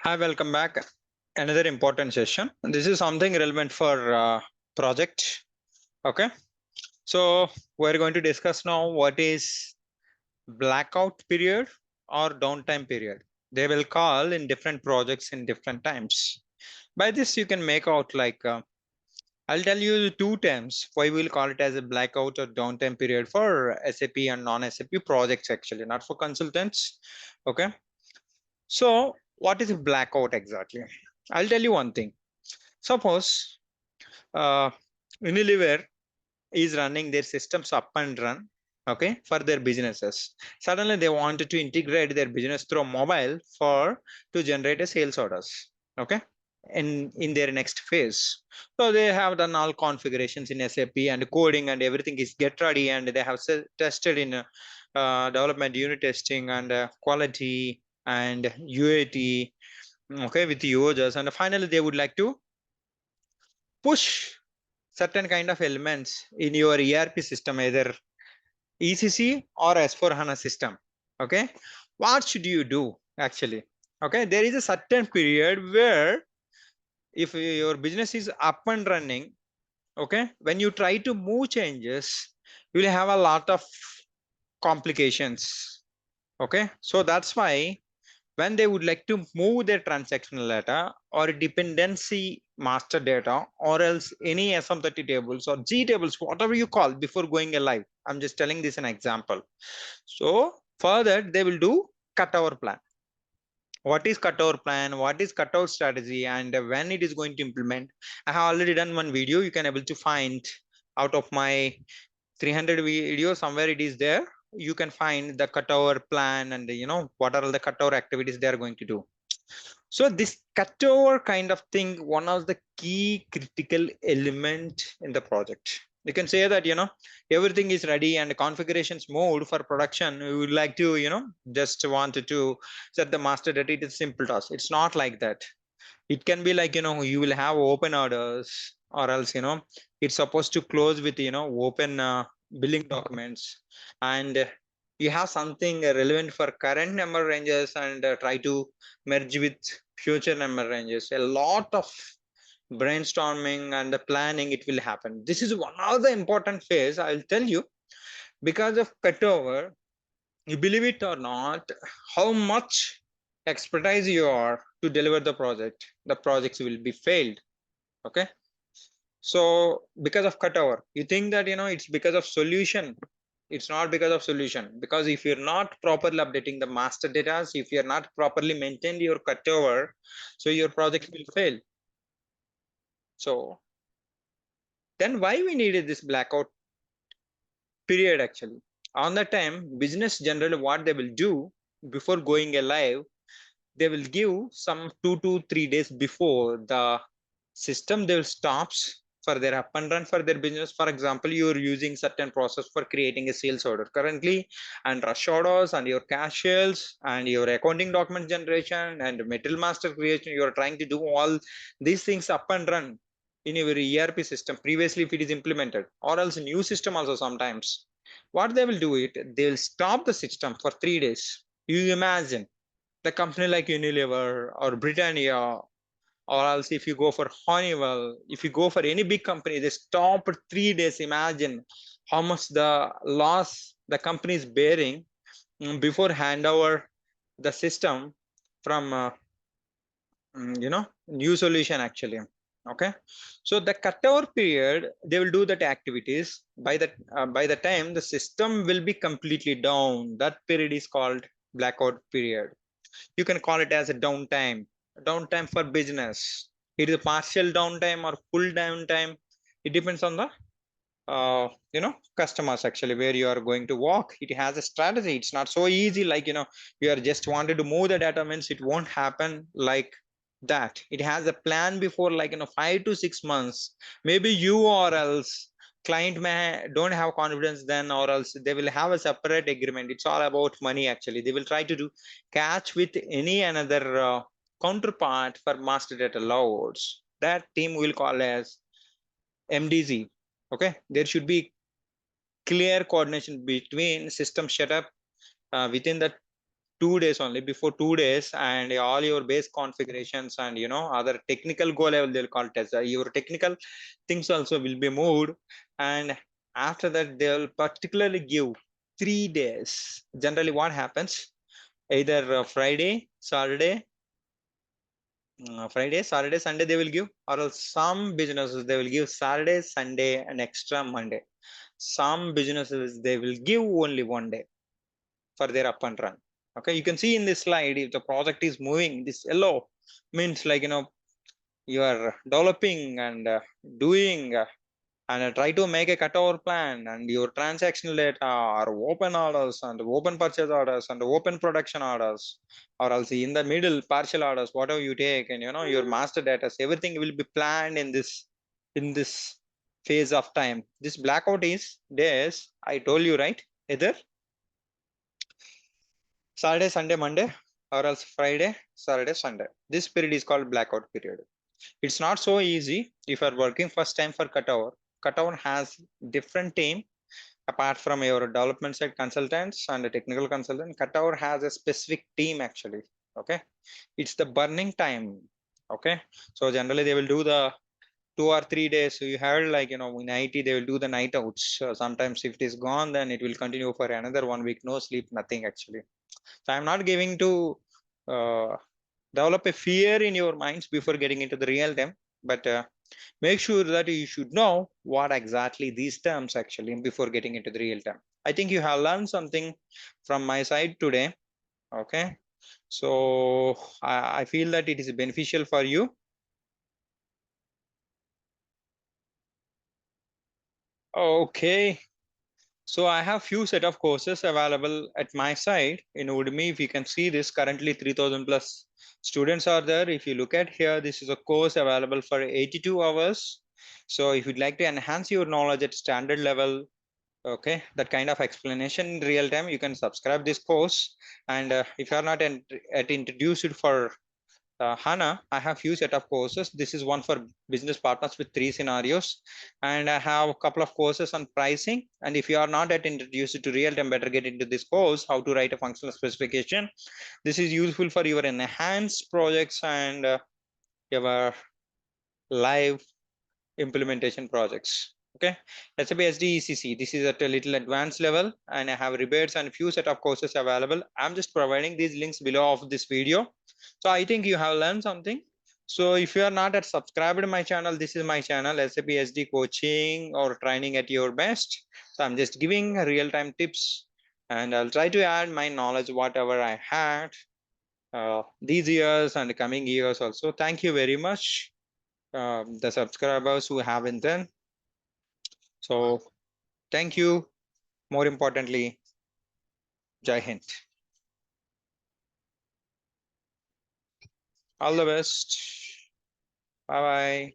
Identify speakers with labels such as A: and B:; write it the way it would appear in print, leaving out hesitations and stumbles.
A: Hi, welcome back. Another important session. This is something relevant for project. Okay, so we're going to discuss now what is blackout period or downtime period. They will call in different projects in different times. By this, you can make out like I'll tell you the two terms. Why we'll call it as a blackout or downtime period for SAP and non-SAP projects actually, not for consultants. Okay, so what is a blackout exactly? I'll tell you one thing. Suppose uh, Unilever is running their systems up and run, okay, for their businesses. Suddenly they wanted to integrate their business through mobile for to generate a sales orders, okay, in their next phase. So they have done all configurations in SAP and coding and everything is get ready, and they have tested in development unit testing and quality and UAT, okay, with users, and finally they would like to push certain kind of elements in your ERP system, either ECC or S4 HANA system. Okay, what should you do actually? Okay, there is a certain period where if your business is up and running, okay, when you try to move changes, you will have a lot of complications. Okay, so that's why when they would like to move their transactional data or dependency master data or else any SM30 tables or G tables, whatever you call before going live. I'm just telling this an example. So for that, they will do cutover plan. What is cutover plan? What is cutover strategy? And when it is going to implement? I have already done one video. You can able to find out of my 300 videos somewhere it is there. You can find the cutover plan and what are all the cutover activities they are going to do. So this cutover kind of thing, one of the key critical element in the project. You can say that everything is ready and configurations moved for production. We would like to just wanted to set the master data. It is simple task. It's not like that. It can be like you will have open orders or else it's supposed to close with open billing documents, and you have something relevant for current number ranges and try to merge with future number ranges. A lot of brainstorming and the planning it will happen. This is one of the important phase, I'll tell you. Because of cutover, you believe it or not, how much expertise you are to deliver the projects will be failed. Okay, so because of cutover, you think that it's because of solution. It's not because of solution, because if you're not properly updating the master data, if you're not properly maintained your cutover, so your project will fail. So then why we needed this blackout period actually? On that time, business generally what they will do before going live, they will give some 2 to 3 days before the system, they will stops for their up and run for their business. For example, you're using certain process for creating a sales order currently, and rush orders and your cash sales and your accounting document generation and material master creation. You're trying to do all these things up and run in your ERP system previously if it is implemented, or else new system also. Sometimes what they will do it, they will stop the system for 3 days. You imagine the company like Unilever or Britannia, or else if you go for Honeywell, if you go for any big company, they stop for 3 days. Imagine how much the loss the company is bearing before hand over the system from new solution actually. Okay, so the cutover period, they will do that activities. By the time the system will be completely down, that period is called blackout period. You can call it as a downtime for business. It is a partial downtime or full downtime. It depends on the customers actually, where you are going to walk. It has a strategy. It's not so easy like you are just wanted to move the data, means it won't happen like that. It has a plan before, like 5 to 6 months. Maybe you or else client may don't have confidence then, or else they will have a separate agreement. It's all about money actually. They will try to do catch with any another counterpart for master data loads. That team will call as MDZ. Okay, there should be clear coordination between system setup within the 2 days only, before 2 days, and all your base configurations and other technical go level they'll call test. Your technical things also will be moved, and after that they'll particularly give 3 days. Generally, what happens? Either Friday, Saturday, Sunday they will give, or else some businesses they will give Saturday, Sunday, and extra Monday. Some businesses they will give only one day for their up and run. Okay, you can see in this slide if the project is moving, this yellow means like you are developing and doing and try to make a cutover plan, and your transactional data are open orders and open purchase orders and open production orders, or else in the middle partial orders, whatever you take, and your master data, everything will be planned in this phase of time. This blackout is days, I told you, right? Either Saturday, Sunday, Monday, or else Friday, Saturday, Sunday. This period is called blackout period. It's not so easy if you're working first time for cutover. Cutover has different team apart from your development side consultants and the technical consultant. Cutover has a specific team actually. Okay, it's the burning time. Okay, so generally they will do the 2 or 3 days. So you have like in IT they will do the night outs. Sometimes if it is gone, then it will continue for another 1 week. No sleep, nothing actually. So I'm not giving to uh, develop a fear in your minds before getting into the real time, but make sure that you should know what exactly these terms actually before getting into the real time. I think you have learned something from my side today. Okay, so I feel that it is beneficial for you. Okay, so I have few set of courses available at my side in Udemy. If you can see this, currently 3000 plus students are there. If you look at here, this is a course available for 82 hours. So if you'd like to enhance your knowledge at standard level, okay, that kind of explanation in real time, you can subscribe this course. And if you are not at introduced for HANA, I have few set of courses. This is one for business partners with 3 scenarios, and I have a couple of courses on pricing. And if you are not yet introduced to real time, better get into this course, how to write a functional specification. This is useful for your enhanced projects and your live implementation projects. Okay, SAP SD ECC. This is at a little advanced level, and I have rebates and few set of courses available. I'm just providing these links below of this video. So I think you have learned something. So if you are not at subscribed to my channel, this is my channel, SAP SD coaching or training at your best. So I'm just giving real-time tips, and I'll try to add my knowledge whatever I had these years and the coming years also. Thank you very much, the subscribers who haven't done. So thank you. More importantly, Jai Hind. All the best. Bye bye.